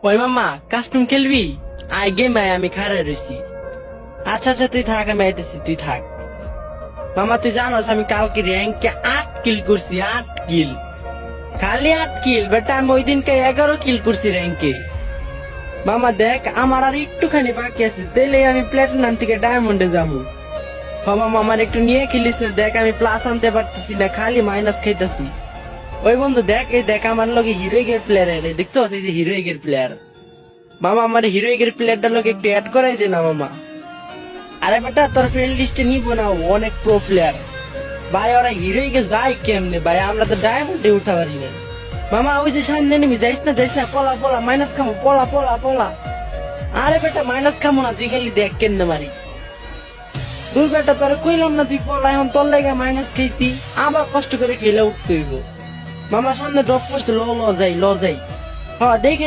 ওই মামা কাস্টম খেলবি? আয় গেম আয়, আমি খাড়া রয়েছি। আচ্ছা আচ্ছা তুই থাক, আমি আইতেছি, তুই থাক। মামা তুই জানোস আমি কালকে র্যাঙ্কে 8 কিল করছি, 8 কিল, খালি 8 কিল বেটা। আমি ওই দিনকে 11 কিল করছি র্যাঙ্কে। মামা দেখ আমার আর একটুখানি বাকি আছে, তাইলে আমি প্ল্যাটিনাম থেকে ডায়মন্ডে যাবো। মামা আমার একটু নিয়ে খেলিস না, দেখ আমি প্লাস আনতে পারতেছি না, খালি মাইনাস খাইতেছি। ওই বন্ধু দেখ, এই দেখ আমার লগে হিরোইকের প্লেয়ার, দেখছো এই যে হিরোইকের প্লেয়ার। মামা আমার হিরোইকের প্লেয়ারটার লগে একটু অ্যাড করাই দে না মামা। আরে বেটা তোর ফ্রেন্ড লিস্টে নিবো না, অনেক প্রো প্লেয়ার ভাই। ওরা হিরোইকে যায় কেমনে ভাই, আমরা তো ডায়মন্ডে উঠা পারি না। মামা ওই যে সামনে নেমে যাইস না, পলা পলা মাইনাস খামো, পলা পলা পলা। আরে বেটা মাইনাস খামো না, তুই খালি দেখ কেমনে মারি। দূর বেটা তোর কইলাম না তুই পলা, এখন তোর লেগে মাইনাস খেয়েছি, আবার কষ্ট করে খেলে উঠতে হইব। মামা সামনে ড্রপ করছে, ল ল যাই ল যাই। হ্যাঁ দেখে